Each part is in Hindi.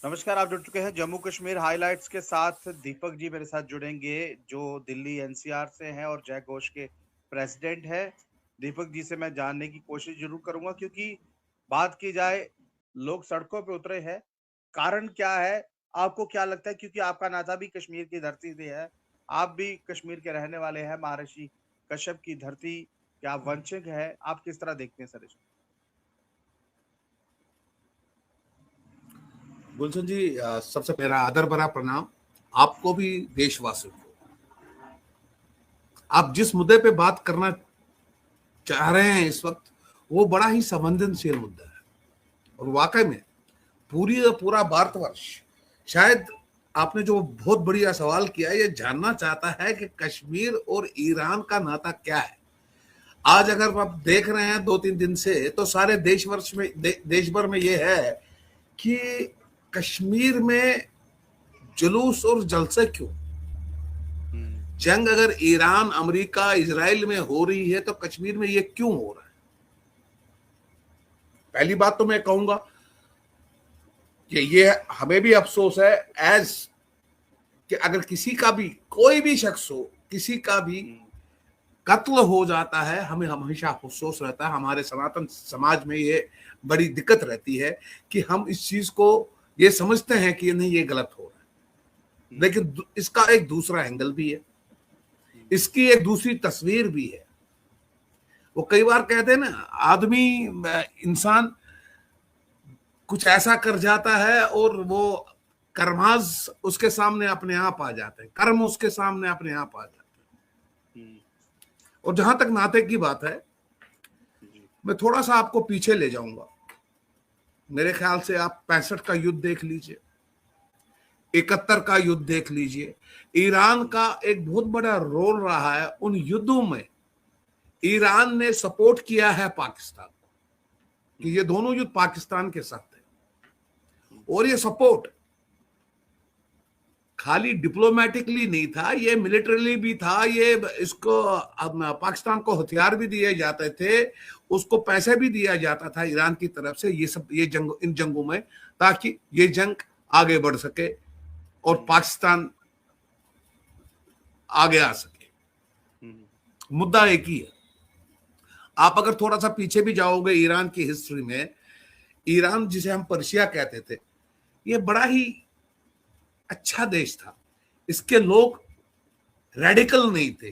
नमस्कार, आप जुड़ चुके हैं जम्मू कश्मीर हाइलाइट्स के साथ। दीपक जी मेरे साथ जुड़ेंगे, जो दिल्ली एनसीआर से हैं और जय घोष के प्रेसिडेंट हैं। दीपक जी से मैं जानने की कोशिश जरूर करूंगा, क्योंकि बात की जाए, लोग सड़कों पे उतरे हैं। कारण क्या है? आपको क्या लगता है? क्योंकि आपका नाता भी कश्मीर की धरती से है, आप भी कश्मीर के रहने वाले हैं। महर्षि कश्यप की धरती, क्या आप वंचित है? आप किस तरह देखते हैं सर इसको? गुलशन जी, सबसे मेरा आदर भरा प्रणाम आपको भी, देशवासियों को। आप जिस मुद्दे पे बात करना चाह रहे हैं इस वक्त, वो बड़ा ही संवेदनशील मुद्दा है। और वाकई में पूरा भारतवर्ष, शायद आपने जो बहुत बढ़िया सवाल किया, ये जानना चाहता है कि कश्मीर और ईरान का नाता क्या है। आज अगर आप देख रहे हैं 2-3 दिन से, तो सारे देश भर में ये है कि कश्मीर में जुलूस और जलसे क्यों। जंग अगर ईरान, अमेरिका, इजराइल में हो रही है, तो कश्मीर में ये क्यों हो रहा है? पहली बात तो मैं कहूंगा कि ये हमें भी अफसोस है एज कि अगर किसी का भी, कोई भी शख्स हो, किसी का भी कत्ल हो जाता है, हमें हमेशा अफसोस रहता है। हमारे सनातन समाज में ये बड़ी दिक्कत रहती है कि हम इस चीज को ये समझते हैं कि नहीं, ये गलत हो रहा है। लेकिन इसका एक दूसरा एंगल भी है, इसकी एक दूसरी तस्वीर भी है। वो कई बार कहते हैं ना, आदमी, इंसान कुछ ऐसा कर जाता है और वो कर्माज उसके सामने अपने आप आ जाते हैं, कर्म उसके सामने अपने आप आ जाते हैं। और जहां तक नाते की बात है, मैं थोड़ा सा आपको पीछे ले जाऊंगा। मेरे ख्याल से आप 65 का युद्ध देख लीजिए, 71 का युद्ध देख लीजिए। ईरान का एक बहुत बड़ा रोल रहा है उन युद्धों में। ईरान ने सपोर्ट किया है पाकिस्तान को, कि ये दोनों युद्ध पाकिस्तान के साथ थे। और ये सपोर्ट खाली डिप्लोमेटिकली नहीं था, ये मिलिटरीली भी था। ये इसको पाकिस्तान को हथियार भी दिए जाते थे, उसको पैसे भी दिया जाता था ईरान की तरफ से, ये जंग, इन जंगों में, ताकि ये जंग आगे बढ़ सके और पाकिस्तान आगे आ सके। मुद्दा एक ही है। आप अगर थोड़ा सा पीछे भी जाओगे ईरान की हिस्ट्री में, ईरान जिसे हम पर्शिया कहते थे, ये बड़ा ही अच्छा देश था। इसके लोग रेडिकल नहीं थे।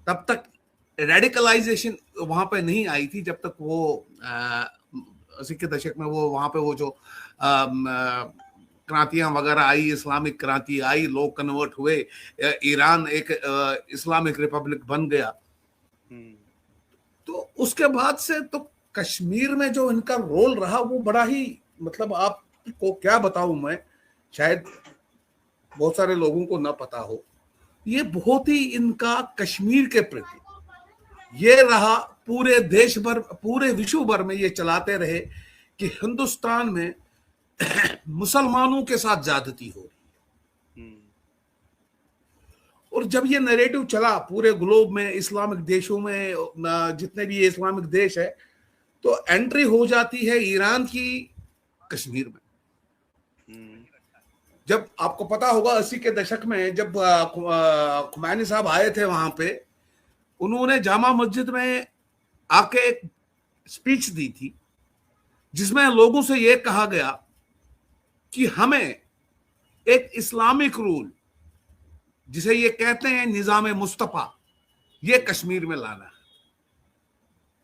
तब तक रेडिकलाइजेशन वहां पे नहीं आई थी, जब तक वो 80 के दशक में वो वहां पे वो जो क्रांतियां वगैरह आई, इस्लामिक क्रांति आई, लोग कन्वर्ट हुए, ईरान एक इस्लामिक रिपब्लिक बन गया। तो उसके बाद से तो कश्मीर में जो इनका रोल रहा, वो बड़ा ही, मतलब आपको क्या बताऊं मैं, शायद बहुत सारे लोगों को ना पता हो। ये बहुत ही इनका कश्मीर के प्रति ये रहा। पूरे देश भर, पूरे विश्व भर में ये चलाते रहे कि हिंदुस्तान में मुसलमानों के साथ ज्यादती हो रही है। और जब ये नैरेटिव चला पूरे ग्लोब में, इस्लामिक देशों में, जितने भी ये इस्लामिक देश है, तो एंट्री हो जाती है ईरान की कश्मीर में। जब आपको पता होगा 80 के दशक में जब खुमैनी साहब आए थे वहां पे, उन्होंने जामा मस्जिद में आके एक स्पीच दी थी, जिसमें लोगों से यह कहा गया कि हमें एक इस्लामिक रूल, जिसे ये कहते हैं निजाम मुस्तफा, ये कश्मीर में लाना है।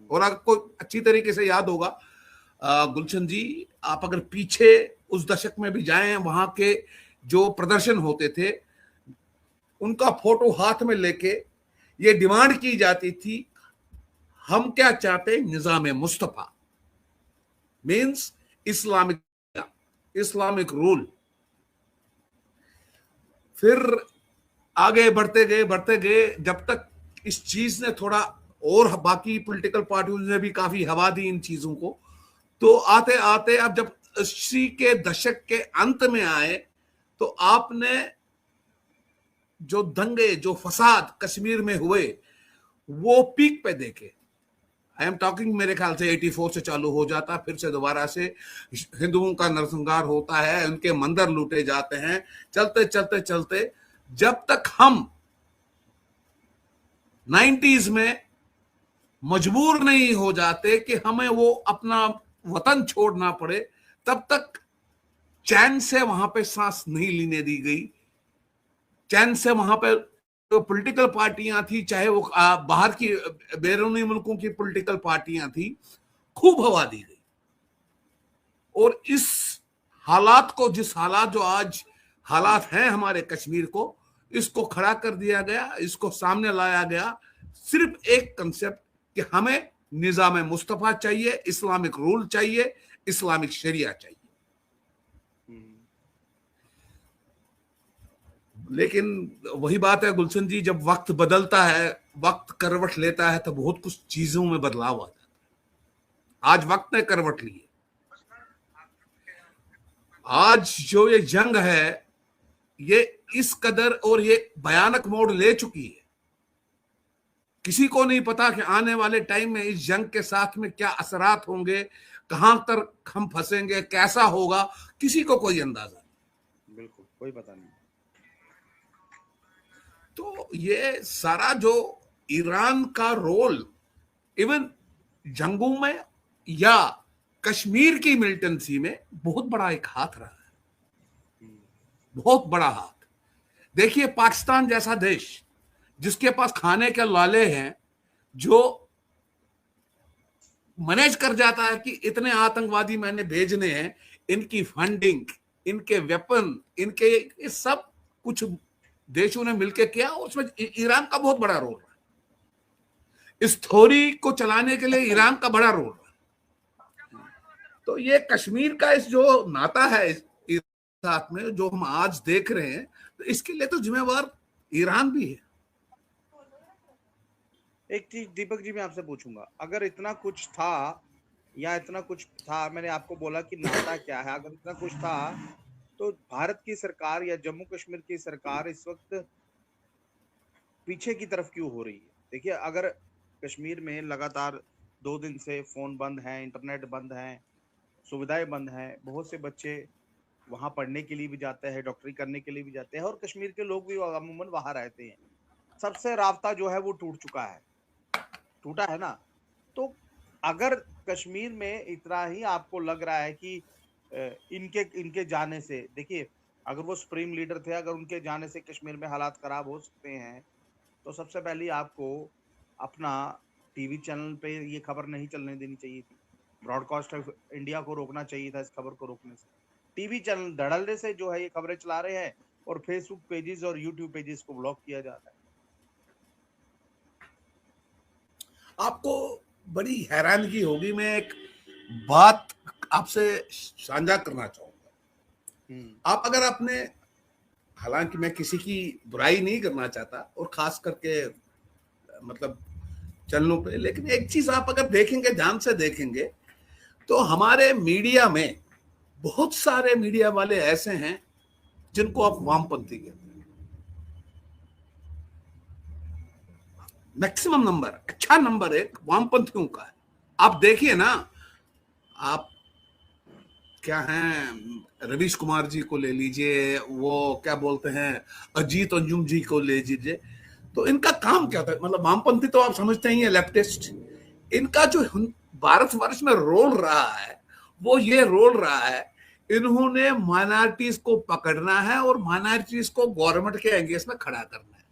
और आपको अच्छी तरीके से याद होगा गुलशन जी, आप अगर पीछे उस दशक में भी जाएं, वहां के जो प्रदर्शन होते थे, उनका फोटो हाथ में लेके ये डिमांड की जाती थी, हम क्या चाहते, निजाम मुस्तफा, मीन्स इस्लामिक रूल। फिर आगे बढ़ते गए, जब तक इस चीज ने थोड़ा, और बाकी पॉलिटिकल पार्टियों ने भी काफी हवा दी इन चीजों को, तो आते आते अब जब 80 के दशक के अंत में आए, तो आपने जो दंगे, जो फसाद कश्मीर में हुए, वो पीक पे देखे। आई एम टॉकिंग, मेरे ख्याल से 84 से चालू हो जाता, फिर से दोबारा से हिंदुओं का नरसंहार होता है, उनके मंदिर लूटे जाते हैं, चलते चलते चलते जब तक हम 90s में मजबूर नहीं हो जाते कि हमें वो अपना वतन छोड़ना पड़े, तब तक चैन से वहां पे सांस नहीं लेने दी गई। चैन से वहां पे जो पॉलिटिकल पार्टियां थी, चाहे वो बाहर की बैरूनी मुल्कों की पॉलिटिकल पार्टियां थी, खूब हवा दी गई। और इस हालात को, जिस हालात जो आज हालात हैं हमारे कश्मीर को, इसको खड़ा कर दिया गया, इसको सामने लाया गया सिर्फ एक कंसेप्ट कि हमें निजाम मुस्तफा चाहिए, इस्लामिक रूल चाहिए, इस्लामिक शरिया चाहिए। लेकिन वही बात है गुलशन जी, जब वक्त बदलता है, वक्त करवट लेता है, तो बहुत कुछ चीजों में बदलाव आ जाता है। आज वक्त ने करवट ली है। आज जो ये जंग है, ये इस कदर और ये भयानक मोड़ ले चुकी है, किसी को नहीं पता कि आने वाले टाइम में इस जंग के साथ में क्या असरात होंगे, कहां तक हम फंसेंगे, कैसा होगा, किसी को कोई अंदाजा नहीं। बिल्कुल कोई पता नहीं। तो ये सारा जो ईरान का रोल इवन जंगों में या कश्मीर की मिलिटेंसी में बहुत बड़ा एक हाथ रहा है, बहुत बड़ा हाथ। देखिए पाकिस्तान जैसा देश जिसके पास खाने के लाले हैं, जो मैनेज कर जाता है कि इतने आतंकवादी मैंने भेजने हैं, इनकी फंडिंग, इनके वेपन, इनके सब कुछ देशों ने मिलकर किया, उसमें ईरान का बहुत बड़ा रोल है। इस थ्योरी को चलाने के लिए ईरान का बड़ा रोल है। तो ये कश्मीर का इस जो नाता है इस साथ में जो हम आज देख रहे हैं, तो इसके लिए तो जिम्मेवार ईरान भी है। एक चीज दीपक जी मैं आपसे पूछूंगा, अगर इतना कुछ था या इतना कुछ था, मैंने आपको बोला कि नाता क्या है, अगर इतना कुछ था तो भारत की सरकार या जम्मू कश्मीर की सरकार इस वक्त पीछे की तरफ क्यों हो रही है? देखिए, अगर कश्मीर में लगातार 2 दिन से फोन बंद है, इंटरनेट बंद है, सुविधाएं बंद हैं, बहुत से बच्चे वहां पढ़ने के लिए भी जाते हैं, डॉक्टरी करने के लिए भी जाते हैं, और कश्मीर के लोग भी अमूमन वहां रहते हैं, सबसे राब्ता जो है वो टूट चुका है, टूटा है ना। तो अगर कश्मीर में इतना ही आपको लग रहा है कि इनके इनके जाने से, देखिए अगर वो सुप्रीम लीडर थे, अगर उनके जाने से कश्मीर में हालात खराब हो सकते हैं, तो सबसे पहले आपको अपना टीवी चैनल पे ये खबर नहीं चलने देनी चाहिए थी, ब्रॉडकास्ट ऑफ इंडिया को रोकना चाहिए था इस खबर को रोकने से। टीवी चैनल धड़ल्ले से जो है ये खबरें चला रहे हैं, और फेसबुक पेजेस और यूट्यूब पेजेस को ब्लॉक किया जा रहा है। आपको बड़ी हैरानगी होगी, मैं एक बात आपसे साझा करना चाहूंगा। आप अगर अपने, हालांकि मैं किसी की बुराई नहीं करना चाहता, और खास करके मतलब चैनलों पे, लेकिन एक चीज आप अगर देखेंगे, ध्यान से देखेंगे, तो हमारे मीडिया में बहुत सारे मीडिया वाले ऐसे हैं जिनको आप वामपंथी कहते हैं। मैक्सिमम नंबर, अच्छा नंबर एक वामपंथियों का है। आप देखिए ना, आप क्या हैं, रवीश कुमार जी को ले लीजिए, वो क्या बोलते हैं, अजीत अंजुम जी को ले लीजिए, तो इनका काम क्या था, मतलब वामपंथी तो आप समझते ही हैं, लेफ्टिस्ट। इनका जो भारतवर्ष में रोल रहा है, वो ये रोल रहा है, इन्होंने माइनॉरिटीज को पकड़ना है और माइनॉरिटीज को गवर्नमेंट के अगेंस्ट में खड़ा करना है।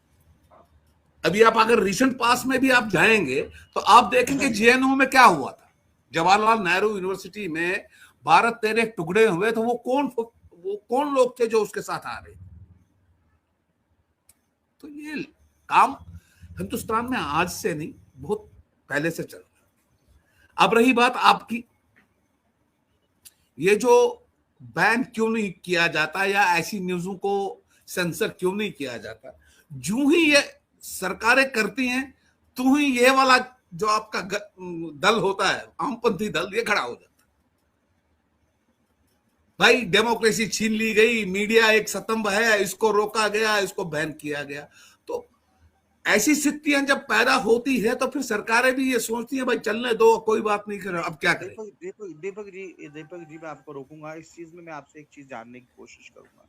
अभी आप अगर रिसेंट पास में भी आप जाएंगे तो आप देखेंगे जेएनयू में क्या हुआ था। जवाहरलाल नेहरू यूनिवर्सिटी में भारत तेरे टुकड़े हुए, तो वो कौन लोग थे जो उसके साथ आ रहे थे। तो ये काम हिंदुस्तान में आज से नहीं, बहुत पहले से चल रहा। अब रही बात आपकी, ये जो बैन क्यों नहीं किया जाता या ऐसी न्यूज़ों को सेंसर क्यों नहीं किया जाता, जो ही ये सरकारें करती हैं तो ही ये वाला जो आपका दल होता है, वामपंथी दल, ये खड़ा हो जाता है। भाई डेमोक्रेसी छीन ली गई, मीडिया एक स्तंभ है, इसको रोका गया, इसको बैन किया गया। तो ऐसी स्थितियां जब पैदा होती है तो फिर सरकारें भी ये सोचती हैं भाई चलने दो, कोई बात नहीं करे, अब क्या करें। दीपक जी मैं आपको रोकूंगा इस चीज में। मैं आपसे एक चीज जानने की कोशिश करूंगा।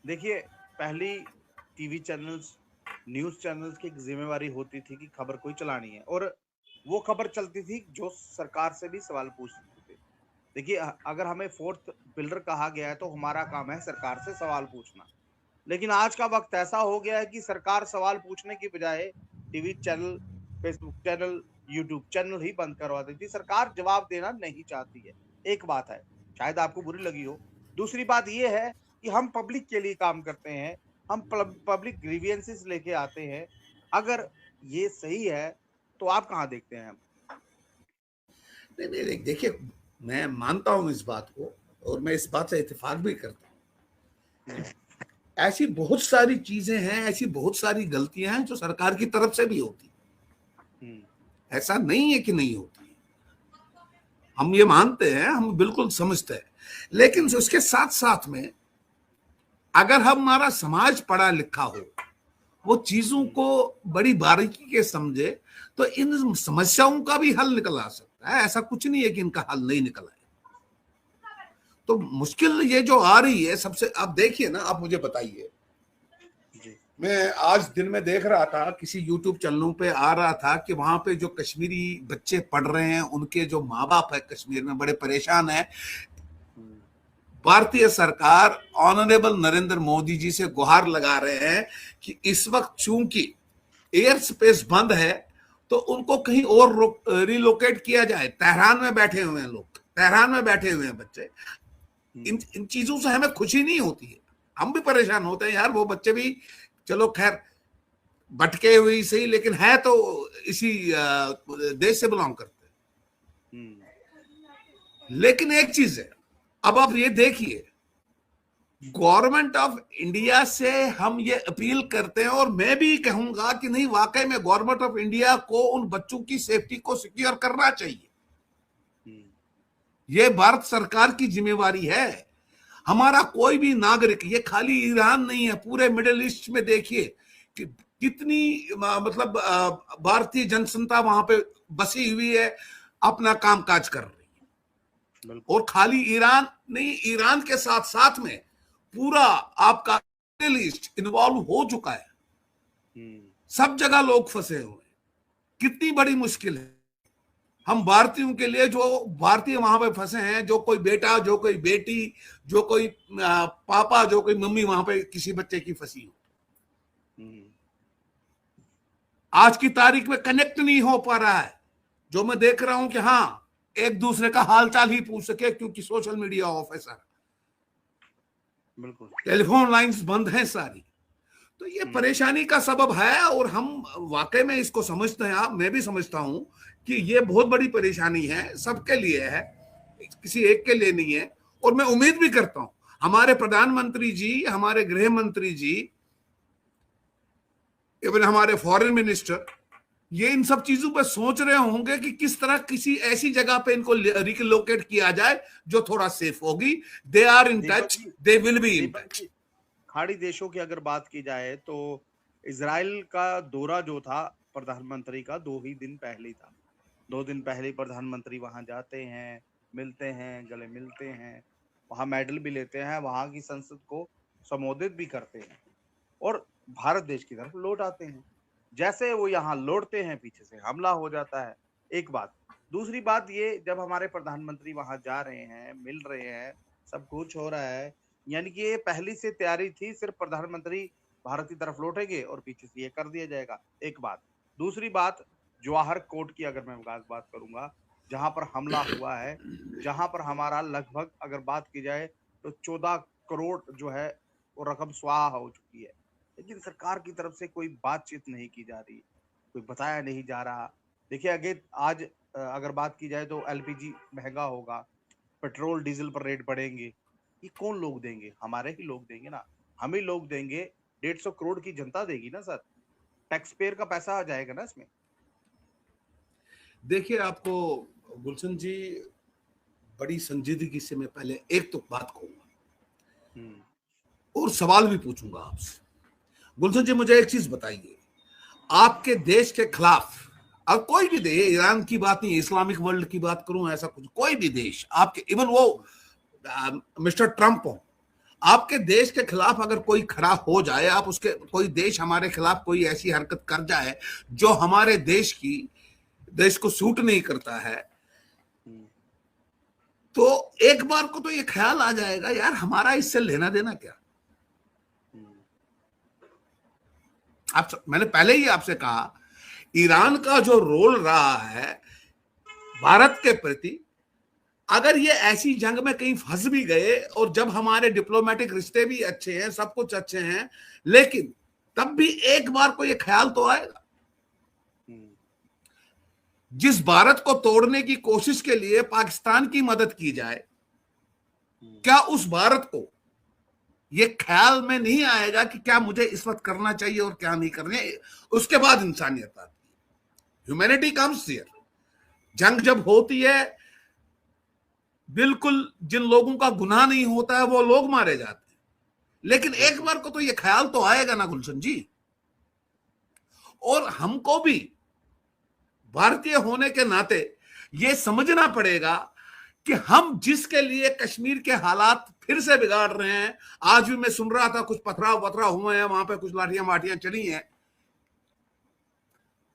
देखिए, पहली टीवी चैनल्स, न्यूज चैनल्स की एक जिम्मेवारी होती थी कि खबर कोई चलानी है, और वो खबर चलती थी जो सरकार से भी सवाल पूछते थे। देखिए, अगर हमें फोर्थ पिलर कहा गया है तो हमारा काम है सरकार से सवाल पूछना। लेकिन आज का वक्त ऐसा हो गया है कि सरकार सवाल पूछने की बजाय TV channel, Facebook channel, YouTube channel ही बंद करवा देती है। सरकार जवाब देना नहीं चाहती है। एक बात है, शायद आपको बुरी लगी हो। दूसरी बात यह है कि हम पब्लिक के लिए काम करते हैं, हम पब्लिक ग्रीवियंसेस लेके आते हैं। अगर ये सही है तो आप कहाँ देखते हैं? हम नहीं नहीं, देखिए मैं मानता हूं इस बात को, और मैं इस बात से इत्तेफाक भी करता हूं। ऐसी बहुत सारी चीजें हैं, ऐसी बहुत सारी गलतियां हैं जो सरकार की तरफ से भी होती, ऐसा नहीं है कि नहीं होती, हम ये मानते हैं, हम बिल्कुल समझते हैं। लेकिन उसके साथ साथ में अगर हमारा समाज पढ़ा लिखा हो, वो चीजों को बड़ी बारीकी के समझे, तो इन समस्याओं का भी हल निकल आ सकता है। ऐसा कुछ नहीं है कि इनका हल नहीं निकला है। तो मुश्किल ये जो आ रही है सबसे, आप देखिए ना, आप मुझे बताइए, मैं आज दिन में देख रहा था, किसी यूट्यूब चैनलों पे आ रहा था कि वहां पे जो कश्मीरी बच्चे पढ़ रहे हैं, उनके जो माँ बाप है कश्मीर में बड़े परेशान है। भारतीय सरकार ऑनरेबल नरेंद्र मोदी जी से गुहार लगा रहे हैं कि इस वक्त चूंकि एयर स्पेस बंद है तो उनको कहीं और रिलोकेट किया जाए। तेहरान में बैठे हुए हैं लोग, तेहरान में बैठे हुए हैं बच्चे। इन चीजों से हमें खुशी नहीं होती है, हम भी परेशान होते हैं यार। वो बच्चे भी चलो खैर भटके हुए सही, लेकिन है तो इसी देश से बिलोंग करते हैं। लेकिन एक चीज है, अब आप ये देखिए, गवर्नमेंट ऑफ इंडिया से हम ये अपील करते हैं, और मैं भी कहूंगा कि नहीं, वाकई में गवर्नमेंट ऑफ इंडिया को उन बच्चों की सेफ्टी को सिक्योर करना चाहिए। ये भारत सरकार की जिम्मेवारी है। हमारा कोई भी नागरिक, ये खाली ईरान नहीं है, पूरे मिडिल ईस्ट में देखिए कि कितनी मतलब भारतीय जनसंख्या वहां पे बसी हुई है, अपना कामकाज कर रही है। और खाली ईरान नहीं, ईरान के साथ साथ में पूरा आपका मिडिल ईस्ट इन्वॉल्व हो चुका है। सब जगह लोग फंसे हुए हैं। कितनी बड़ी मुश्किल है हम भारतीयों के लिए, जो भारतीय वहां पे फंसे हैं, जो कोई बेटा, जो कोई बेटी, जो कोई पापा, जो कोई मम्मी वहां पे किसी बच्चे की फंसी हो। आज की तारीख में कनेक्ट नहीं हो पा रहा है। जो मैं देख रहा हूं कि हाँ, एक दूसरे का हालचाल ही पूछ सके, क्योंकि सोशल मीडिया ऑफ है सर, बिल्कुल टेलीफोन लाइंस बंद हैं सारी। तो ये परेशानी का सबब है, और हम वाकई में इसको समझते हैं। मैं भी समझता हूं कि ये बहुत बड़ी परेशानी है, सबके लिए है, किसी एक के लिए नहीं है। और मैं उम्मीद भी करता हूं हमारे प्रधानमंत्री जी, हमारे गृह मंत्री जी, इवन हमारे फॉरेन मिनिस्टर, ये इन सब चीजों पर सोच रहे होंगे कि किस तरह किसी ऐसी जगह पे इनको रिलोकेट किया जाए जो थोड़ा सेफ होगी। They are in touch, they will be in touch. खाड़ी देशों की अगर बात की जाए तो इजराइल का दौरा जो था प्रधानमंत्री का 2 ही दिन पहले था। 2 दिन पहले प्रधानमंत्री वहां जाते हैं, मिलते हैं, गले मिलते हैं, वहां मेडल भी लेते हैं, वहां की संसद को संबोधित भी करते हैं, और भारत देश की तरफ लौट आते हैं। जैसे वो यहाँ लौटते हैं, पीछे से हमला हो जाता है। एक बात। दूसरी बात, ये जब हमारे प्रधानमंत्री वहां जा रहे हैं, मिल रहे हैं, सब कुछ हो रहा है, यानी कि ये पहली से तैयारी थी, सिर्फ प्रधानमंत्री भारत की तरफ लौटेंगे और पीछे से ये कर दिया जाएगा। एक बात। दूसरी बात, जवाहर कोर्ट की अगर मैं बात करूंगा, जहां पर हमला हुआ है, जहां पर हमारा लगभग अगर बात की जाए तो 14 करोड़ जो है वो रकम स्वाहा हो चुकी है, लेकिन सरकार की तरफ से कोई बातचीत नहीं की जा रही, कोई बताया नहीं जा रहा। देखिए, अगे आज अगर बात की जाए तो एलपीजी महंगा होगा, पेट्रोल डीजल पर रेट बढ़ेंगे, ये कौन लोग देंगे? हमारे ही लोग देंगे ना, हम ही लोग देंगे। 150 करोड़ की जनता देगी ना सर, टैक्स पेयर का पैसा आ जाएगा ना इसमें। देखिए, आपको गुलशन जी, बड़ी संजीदगी से मैं पहले एक तो बात कहूंगा और सवाल भी पूछूंगा आपसे। गुलशन जी, मुझे एक चीज बताइए, आपके देश के खिलाफ, और कोई भी देश, ईरान की बात नहीं, इस्लामिक वर्ल्ड की बात करूं, ऐसा कुछ, कोई भी देश आपके, इवन वो मिस्टर ट्रंप हो, आपके देश के खिलाफ अगर कोई खड़ा हो जाए, आप उसके, कोई देश हमारे खिलाफ कोई ऐसी हरकत कर जाए जो हमारे देश को सूट नहीं करता है, तो एक बार को तो ये ख्याल आ जाएगा, यार हमारा इससे लेना देना क्या। मैंने पहले ही आपसे कहा, ईरान का जो रोल रहा है भारत के प्रति, अगर ये ऐसी जंग में कहीं फंस भी गए, और जब हमारे डिप्लोमेटिक रिश्ते भी अच्छे हैं, सब कुछ अच्छे हैं, लेकिन तब भी एक बार को ये ख्याल तो आएगा, जिस भारत को तोड़ने की कोशिश के लिए पाकिस्तान की मदद की जाए, क्या उस भारत को ये ख्याल में नहीं आएगा कि क्या मुझे इस वक्त करना चाहिए और क्या नहीं करना। उसके बाद इंसानियत आती है, ह्यूमैनिटी कम्स हियर। जंग जब होती है, बिल्कुल जिन लोगों का गुनाह नहीं होता है वो लोग मारे जाते हैं, लेकिन एक बार को तो ये ख्याल तो आएगा ना गुलशन जी। और हमको भी भारतीय होने के नाते ये समझना पड़ेगा कि हम जिसके लिए कश्मीर के हालात फिर से बिगाड़ रहे हैं, आज भी मैं सुन रहा था कुछ पथराव वथराव हुए हैं, वहां पे कुछ लाठियां वाठियां चली हैं,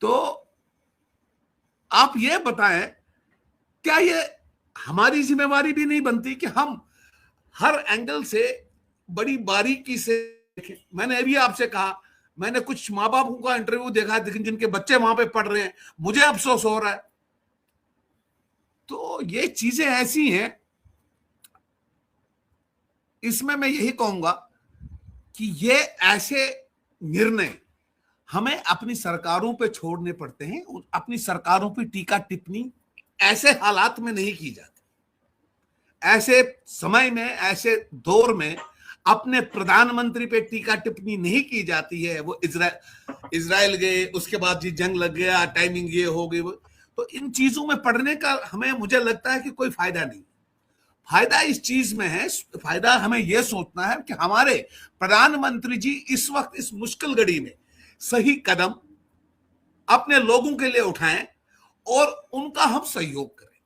तो आप ये बताएं, क्या ये हमारी जिम्मेवारी भी नहीं बनती कि हम हर एंगल से बड़ी बारीकी से देखें। मैंने अभी आपसे कहा, मैंने कुछ माँ बापों का इंटरव्यू देखा जिनके बच्चे वहां पे पढ़ रहे हैं, मुझे अफसोस हो रहा है। तो ये चीजें ऐसी हैं, इसमें मैं यही कहूंगा कि ये ऐसे निर्णय हमें अपनी सरकारों पे छोड़ने पड़ते हैं। अपनी सरकारों पे टीका टिप्पणी ऐसे हालात में नहीं की जाती, ऐसे समय में, ऐसे दौर में अपने प्रधानमंत्री पे टीका टिप्पणी नहीं की जाती है। वो इजराइल गए, उसके बाद जी जंग लग गया, टाइमिंग ये हो गई, तो इन चीजों में पढ़ने का हमें, मुझे लगता है कि कोई फायदा नहीं। फायदा इस चीज में है, फायदा हमें यह सोचना है कि हमारे प्रधानमंत्री जी इस वक्त इस मुश्किल घड़ी में सही कदम अपने लोगों के लिए उठाएं और उनका हम सहयोग करें।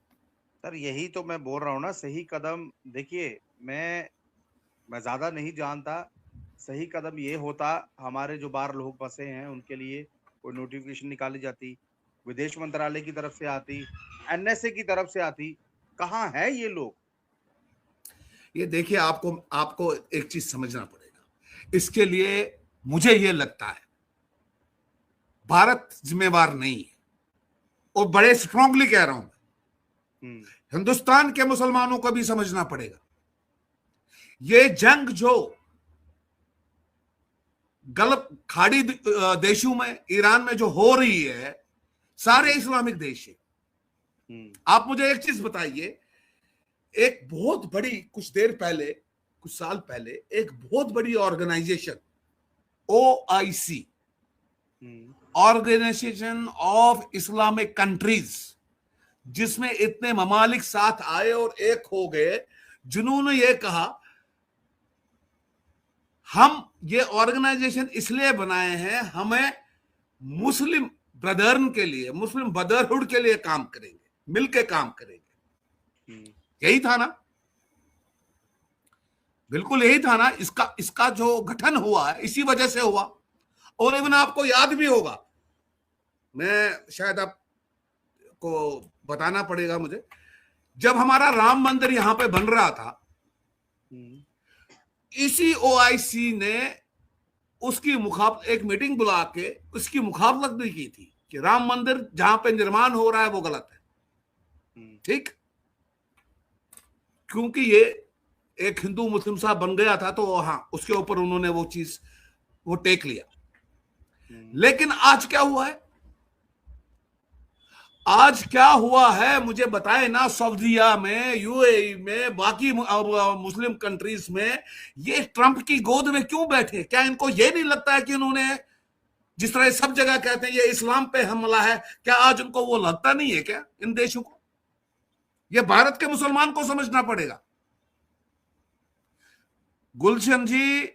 सर यही तो मैं बोल रहा हूँ ना, सही कदम। देखिए, मैं ज्यादा नहीं जानता, सही कदम ये होता, हमारे जो बाहर लोग बसे हैं उनके लिए कोई नोटिफिकेशन निकाली जाती, विदेश मंत्रालय की तरफ से आती, एनएसए की तरफ से आती। कहाँ है ये लोग? ये देखिए, आपको एक चीज समझना पड़ेगा, इसके लिए मुझे ये लगता है भारत जिम्मेवार नहीं है, और बड़े स्ट्रांगली कह रहा हूं, हिंदुस्तान के मुसलमानों को भी समझना पड़ेगा। ये जंग जो गल्फ खाड़ी देशों में, ईरान में जो हो रही है, सारे इस्लामिक देश है। आप मुझे एक चीज बताइए, एक बहुत बड़ी, कुछ देर पहले, कुछ साल पहले, एक बहुत बड़ी organization OIC, organization of Islamic countries, जिसमें इतने ममालिक साथ आए और एक हो गए, जिन्होंने ये कहा हम ये ऑर्गेनाइजेशन इसलिए बनाए हैं, हमें मुस्लिम ब्रदर्न के लिए, मुस्लिम ब्रदरहुड के लिए काम करेंगे, मिलके काम करेंगे। यही था ना, बिल्कुल यही था ना। इसका जो गठन हुआ है इसी वजह से हुआ। और इवन आपको याद भी होगा, मैं शायद आपको बताना पड़ेगा मुझे, जब हमारा राम मंदिर यहां पे बन रहा था, इसी OIC ने उसकी एक मीटिंग बुला के उसकी मुखाफलत भी की थी कि राम मंदिर जहां पे निर्माण हो रहा है वो गलत है। ठीक, क्योंकि ये एक हिंदू मुस्लिम साहब बन गया था, तो हाँ, उसके ऊपर उन्होंने वो चीज वो टेक लिया। लेकिन आज क्या हुआ है, आज क्या हुआ है मुझे बताए ना। सऊदीया में, UAE में, बाकी मुस्लिम कंट्रीज में ये ट्रंप की गोद में क्यों बैठे? क्या इनको ये नहीं लगता है कि इन्होंने, जिस तरह सब जगह कहते हैं ये इस्लाम पे हमला है, क्या आज उनको वो लगता नहीं है क्या इन देशों को? ये भारत के मुसलमान को समझना पड़ेगा। गुलशन जी,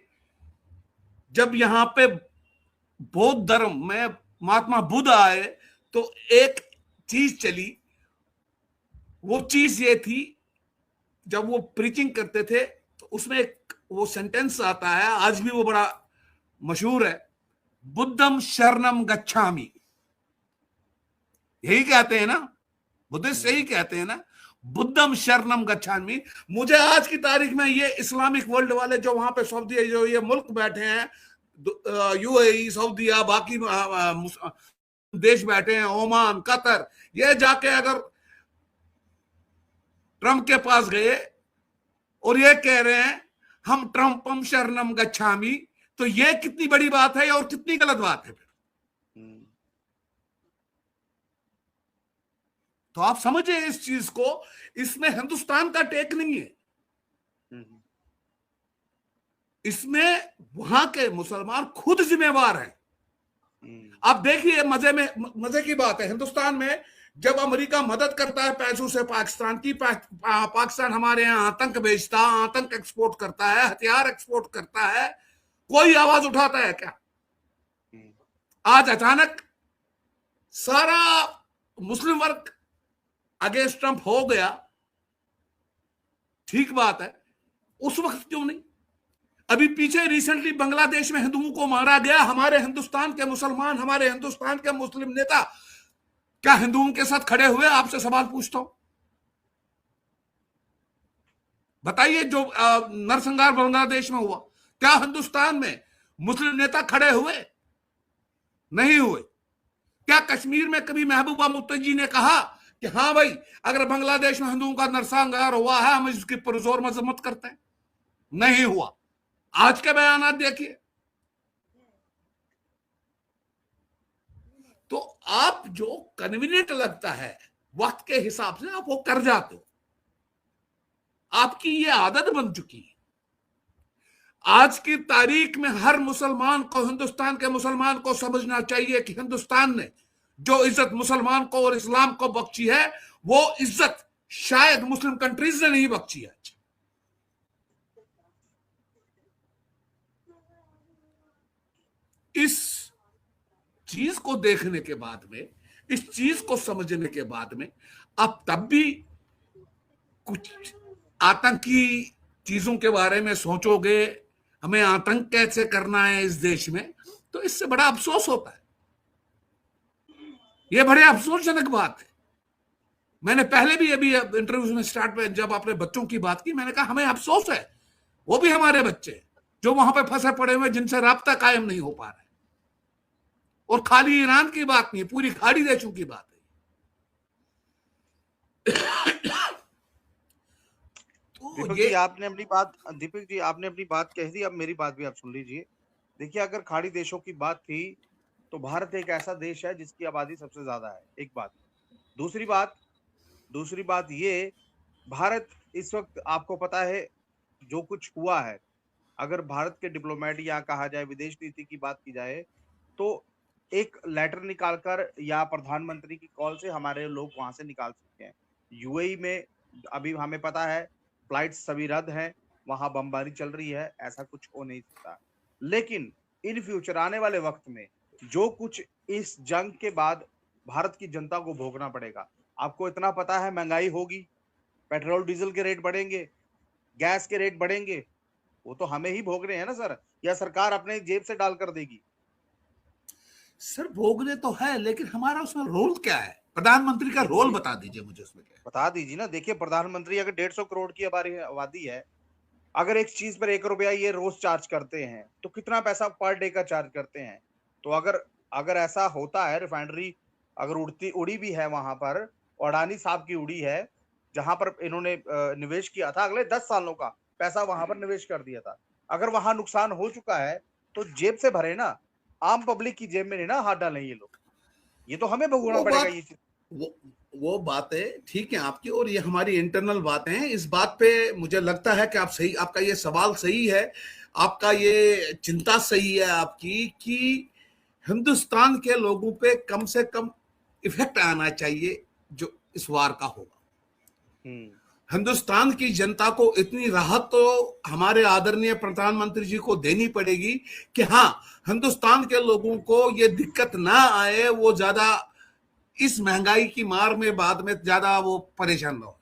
जब यहां पे बौद्ध धर्म में महात्मा बुद्ध आए तो एक चीज चली, वो चीज ये थी, जब वो प्रीचिंग करते थे तो उसमें एक वो सेंटेंस आता है, आज भी वो बड़ा मशहूर है, बुद्धम शरणम गच्छामि। यही कहते हैं ना, बुद्धिस्ट यही कहते हैं ना, बुद्धम शरणम गच्छामि। मुझे आज की तारीख में ये इस्लामिक वर्ल्ड वाले जो वहां पे सऊदी, जो ये मुल्क बैठे हैं, यूएई, सऊदीया, बाकी देश बैठे हैं, ओमान, कतर, ये जाके अगर ट्रंप के पास गए और ये कह रहे हैं हम ट्रंपम शरणम गच्छामि, तो ये कितनी बड़ी बात है और कितनी गलत बात है फिर। तो आप समझे इस चीज को, इसमें हिंदुस्तान का टेक नहीं है, इसमें वहां के मुसलमान खुद जिम्मेवार हैं। आप देखिए, मजे की बात है, हिंदुस्तान में जब अमेरिका मदद करता है पैसों से पाकिस्तान की, पाकिस्तान हमारे यहाँ आतंक बेचता, आतंक एक्सपोर्ट करता है, हथियार एक्सपोर्ट करता है, कोई आवाज उठाता है क्या? आज अचानक सारा मुस्लिम वर्ग अगेंस्ट ट्रंप हो गया, ठीक बात है, उस वक्त क्यों नहीं? अभी पीछे रिसेंटली बांग्लादेश में हिंदुओं को मारा गया, हमारे हिंदुस्तान के मुसलमान, हमारे हिंदुस्तान के मुस्लिम नेता क्या हिंदुओं के साथ खड़े हुए? आपसे सवाल पूछता हूं, बताइए, जो नरसंहार बांग्लादेश में हुआ, क्या हिंदुस्तान में मुस्लिम नेता खड़े हुए? नहीं हुए। क्या कश्मीर में कभी महबूबा मुफ्ती जी ने कहा कि हाँ भाई, अगर बांग्लादेश में हिंदुओं का नरसंहार हुआ है, हम इसकी पुरजोर मजम्मत करते हैं? नहीं हुआ। आज के बयान देखिए। तो आप जो कन्वीनियंट लगता है वक्त के हिसाब से आप वो कर जाते हो, आपकी ये आदत बन चुकी है। आज की तारीख में हर मुसलमान को, हिंदुस्तान के मुसलमान को समझना चाहिए कि हिंदुस्तान ने जो इज्जत मुसलमान को और इस्लाम को बख्शी है, वो इज्जत शायद मुस्लिम कंट्रीज ने नहीं बख्शी है। इस चीज को देखने के बाद में, इस चीज को समझने के बाद में, अब तब भी कुछ आतंकी चीजों के बारे में सोचोगे, हमें आतंक कैसे करना है इस देश में, तो इससे बड़ा अफसोस होता है। यह बड़े अफसोसजनक बात है। मैंने पहले भी अभी इंटरव्यू में स्टार्ट में जब आपने बच्चों की बात की, मैंने कहा हमें अफसोस है, वो भी हमारे बच्चे जो वहां पे फंसे पड़े हुए, जिनसे राब्ता कायम नहीं हो पा रहा है। और खाली ईरान की बात नहीं, पूरी खाड़ी देशों की बात है। दीपक जी आपने अपनी बात कह दी, अब मेरी बात भी आप सुन लीजिए। देखिए, अगर खाड़ी देशों की बात थी तो भारत एक ऐसा देश है जिसकी आबादी सबसे ज्यादा है, एक बात। दूसरी बात ये, भारत इस वक्त आपको पता है जो कुछ हुआ है, अगर भारत के डिप्लोमेट या कहा जाए विदेश नीति की बात की जाए, तो एक लेटर निकालकर या प्रधानमंत्री की कॉल से हमारे लोग वहां से निकाल सकते हैं। यूएई में अभी हमें पता है फ्लाइट सभी रद्द हैं, वहां बमबारी चल रही है, ऐसा कुछ हो नहीं सकता। लेकिन इन फ्यूचर आने वाले वक्त में जो कुछ इस जंग के बाद भारत की जनता को भोगना पड़ेगा, आपको इतना पता है महंगाई होगी, पेट्रोल डीजल के रेट बढ़ेंगे, गैस के रेट बढ़ेंगे, वो तो हमें ही भोगने हैं ना सर, या सरकार अपने जेब से डाल कर देगी? सर भोगने तो है, लेकिन हमारा उसमें रोल क्या है? प्रधानमंत्री का रोल बता दीजिए मुझे, उसमें क्या है? बता दीजिए ना। देखिए, प्रधानमंत्री अगर 150 करोड़ की आबादी है, अगर एक चीज पर 1 रुपया ये रोज चार्ज करते हैं तो कितना पैसा पर डे का चार्ज करते हैं? तो अगर ऐसा होता है, रिफाइनरी अगर उड़ी भी है वहां पर, अडानी साहब की उड़ी है, जहां पर इन्होंने निवेश किया था, अगले 10 सालों का पैसा वहां पर निवेश कर दिया था, अगर वहां नुकसान हो चुका है तो जेब से भरे ना, आम पब्लिक की जेब में नहीं ना हाथ डालें ये लोग। ये तो हमें भुगतना पड़ेगा ये चीज। वो बातें ठीक है आपकी, और ये हमारी इंटरनल बातें हैं। इस बात पे मुझे लगता है कि आप सही, आपका ये सवाल सही है, आपका ये चिंता सही है आपकी, कि हिंदुस्तान के लोगों पे कम से कम इफेक्ट आना चाहिए जो इस वार का होगा। हिंदुस्तान की जनता को इतनी राहत तो हमारे आदरणीय प्रधानमंत्री जी को देनी पड़ेगी कि हाँ, हिंदुस्तान के लोगों को ये दिक्कत ना आए, वो ज्यादा इस महंगाई की मार में बाद में ज्यादा वो परेशान ना हो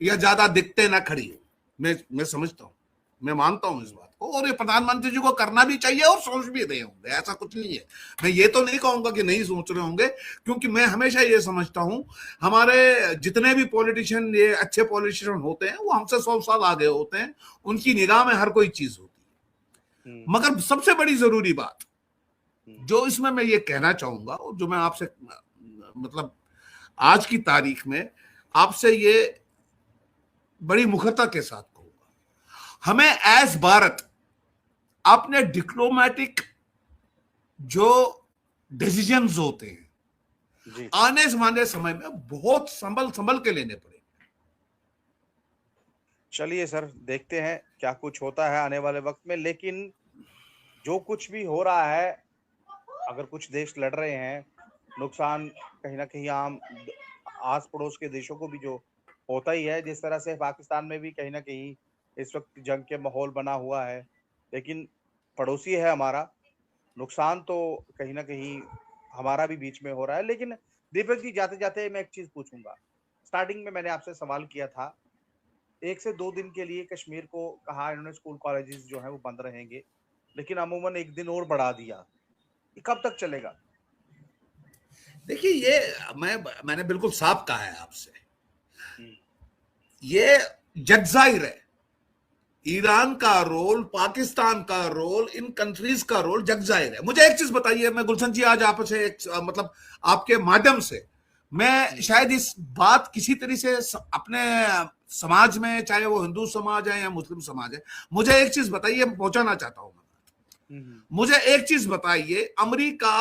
या ज्यादा दिक्कतें ना खड़ी हो। मैं समझता हूँ, मैं मानता हूँ इस बात को, और ये प्रधानमंत्री जी को करना भी चाहिए और सोच भी रहे होंगे, ऐसा कुछ नहीं है। मैं ये तो नहीं कहूंगा कि नहीं सोच रहे होंगे, क्योंकि मैं हमेशा ये समझता हूँ हमारे जितने भी पॉलिटिशियन, ये अच्छे पॉलिटिशियन होते हैं, वो हमसे 100 साल आगे होते हैं, उनकी निगाह में हर कोई चीज होती है। मगर सबसे बड़ी जरूरी बात जो इसमें मैं ये कहना चाहूंगा, और जो मैं आपसे मतलब आज की तारीख में आपसे ये बड़ी मुखरता के साथ कहूंगा, हमें एज भारत अपने डिप्लोमेटिक जो डिसीजंस होते हैं जी। आने वाले समय में बहुत संभल के लेने पड़ेंगे। चलिए सर, देखते हैं क्या कुछ होता है आने वाले वक्त में, लेकिन जो कुछ भी हो रहा है, अगर कुछ देश लड़ रहे हैं, नुकसान कहीं ना कहीं आम आस पड़ोस के देशों को भी जो होता ही है, जिस तरह से पाकिस्तान में भी कहीं ना कहीं इस वक्त जंग के माहौल बना हुआ है, लेकिन पड़ोसी है हमारा, नुकसान तो कहीं ना कहीं हमारा भी बीच में हो रहा है। लेकिन दीपक जी, जाते जाते मैं एक चीज पूछूंगा। स्टार्टिंग में मैंने आपसे सवाल किया था, 1 से 2 दिन के लिए कश्मीर को कहा इन्होंने स्कूल कॉलेजेस जो है वो बंद रहेंगे, लेकिन अमूमन एक दिन और बढ़ा दिया। ये कब तक चलेगा? देखिए, ये मैंने बिल्कुल साफ कहा है आपसे, हम्म, ये जगजाहिर है, ईरान का रोल, पाकिस्तान का रोल, इन कंट्रीज का रोल जगजाहिर है। मुझे एक चीज बताइए, मैं गुलशन जी आज आपसे मतलब आपके माध्यम से मैं शायद इस बात किसी तरह से अपने समाज में, चाहे वो हिंदू समाज है या मुस्लिम समाज है, मुझे एक चीज बताइए, मैं पहुंचाना चाहता हूं। मुझे एक चीज बताइए, अमेरिका,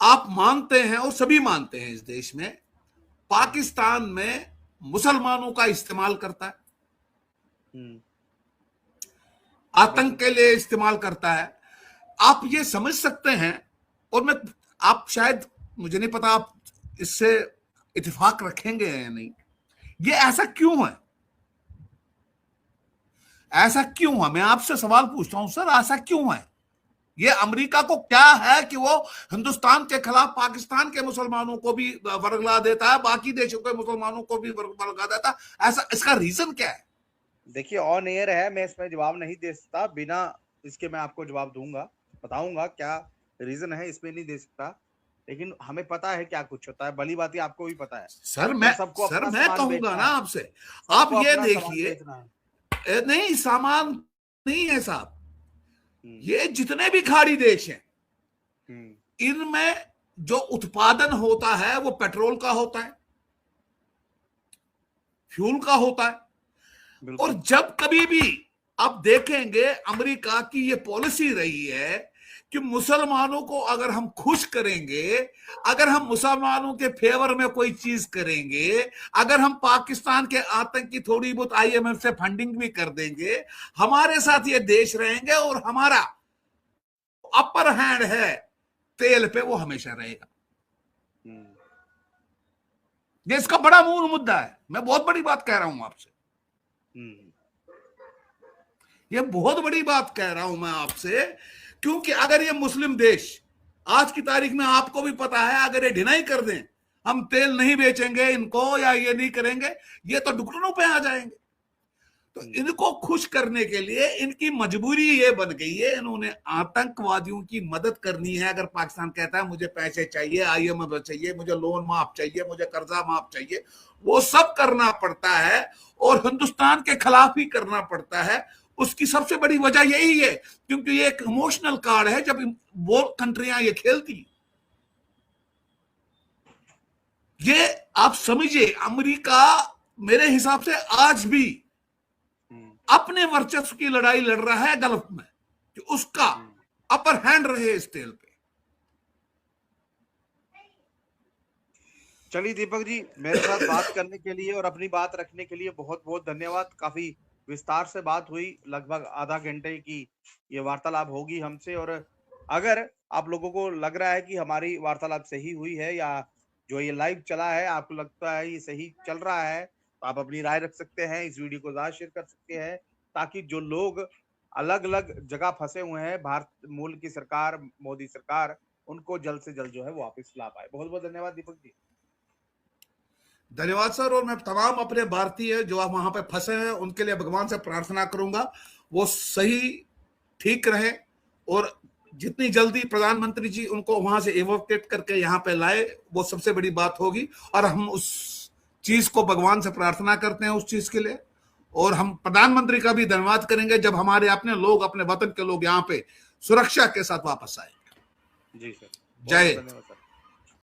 आप मानते हैं और सभी मानते हैं इस देश में, पाकिस्तान में मुसलमानों का इस्तेमाल करता है, आतंक के लिए इस्तेमाल करता है। आप ये समझ सकते हैं, और मैं, आप शायद, मुझे नहीं पता आप इससे इत्तेफाक रखेंगे या नहीं, ये ऐसा क्यों है? ऐसा क्यों है? मैं आपसे सवाल पूछता हूं सर, ऐसा क्यों है? ये अमेरिका को क्या है कि वो हिंदुस्तान के खिलाफ पाकिस्तान के मुसलमानों को भी वर्गला देता है, बाकी देशों के मुसलमानों को भी वर्गला देता है? ऐसा, इसका रीजन क्या है? देखिए, ऑन एयर है, मैं इसमें जवाब नहीं दे सकता। बिना इसके मैं आपको जवाब दूंगा, बताऊंगा क्या रीजन है, इसमें नहीं दे सकता। लेकिन हमें पता है क्या कुछ होता है, भली बात आपको भी पता है। सर सबको अपना मैं सामान कहूंगा बेचना ना है, आपसे, आप सबको ये अपना सामान देखिए, बेचना है। नहीं सामान नहीं है साहब, हम्म, ये जितने भी खाड़ी देश हैं, हम्म, इनमें जो उत्पादन होता है वो पेट्रोल का होता है, फ्यूल का होता है। और बिल्कुल। जब कभी भी आप देखेंगे, अमेरिका की ये पॉलिसी रही है कि मुसलमानों को अगर हम खुश करेंगे, अगर हम मुसलमानों के फेवर में कोई चीज करेंगे, अगर हम पाकिस्तान के आतंक की थोड़ी बहुत IMF से फंडिंग भी कर देंगे, हमारे साथ ये देश रहेंगे और हमारा अपर हैंड है तेल पे, वो हमेशा रहेगा। ये इसका बड़ा मूल मुद्दा है। मैं बहुत बड़ी बात कह रहा हूं आपसे, ये बहुत बड़ी बात कह रहा हूं मैं आपसे, क्योंकि अगर ये मुस्लिम देश आज की तारीख में, आपको भी पता है, अगर ये डिनाई कर दें हम तेल नहीं बेचेंगे इनको या ये नहीं करेंगे, ये तो घुटनों पे आ जाएंगे। तो इनको खुश करने के लिए इनकी मजबूरी ये बन गई है, इन्होंने आतंकवादियों की मदद करनी है। अगर पाकिस्तान कहता है मुझे पैसे चाहिए, IMF चाहिए, मुझे लोन माफ चाहिए, मुझे कर्जा माफ चाहिए, वो सब करना पड़ता है और हिंदुस्तान के खिलाफ ही करना पड़ता है। उसकी सबसे बड़ी वजह यही है, क्योंकि ये एक इमोशनल कार्ड है जब वो कंट्रियां ये खेलती। ये आप समझिए, अमेरिका मेरे हिसाब से आज भी अपने वर्चस्व की लड़ाई लड़ रहा है गल्फ में, कि उसका अपर हैंड रहे इस तेल पे। चलिए दीपक जी, मेरे साथ बात करने के लिए और अपनी बात रखने के लिए बहुत बहुत धन्यवाद। काफी विस्तार से बात हुई, लगभग आधा घंटे की ये वार्तालाप होगी हमसे। और अगर आप लोगों को लग रहा है कि हमारी वार्तालाप सही हुई है या जो ये लाइव चला है, आपको लगता है ये सही चल रहा है, तो आप अपनी राय रख सकते हैं, इस वीडियो को ज्यादा शेयर कर सकते हैं, ताकि जो लोग अलग अलग जगह फंसे हुए हैं, भारत मूल की सरकार, मोदी सरकार, उनको जल्द से जल्द जो है वो वापस ला पाए। बहुत बहुत धन्यवाद दीपक जी। धन्यवाद सर। और मैं तमाम अपने भारतीय जो आप वहां पे फंसे हैं उनके लिए भगवान से प्रार्थना करूंगा वो सही ठीक रहे, और जितनी जल्दी प्रधानमंत्री जी उनको वहां से इवोकेट करके यहाँ पे लाए वो सबसे बड़ी बात होगी। और हम उस चीज को भगवान से प्रार्थना करते हैं उस चीज के लिए। और हम प्रधानमंत्री का भी धन्यवाद करेंगे जब हमारे अपने लोग, अपने वतन के लोग यहाँ पे सुरक्षा के साथ वापस आए। जी सर, बहुत जय बहुत हिंद। धन्यवाद सर।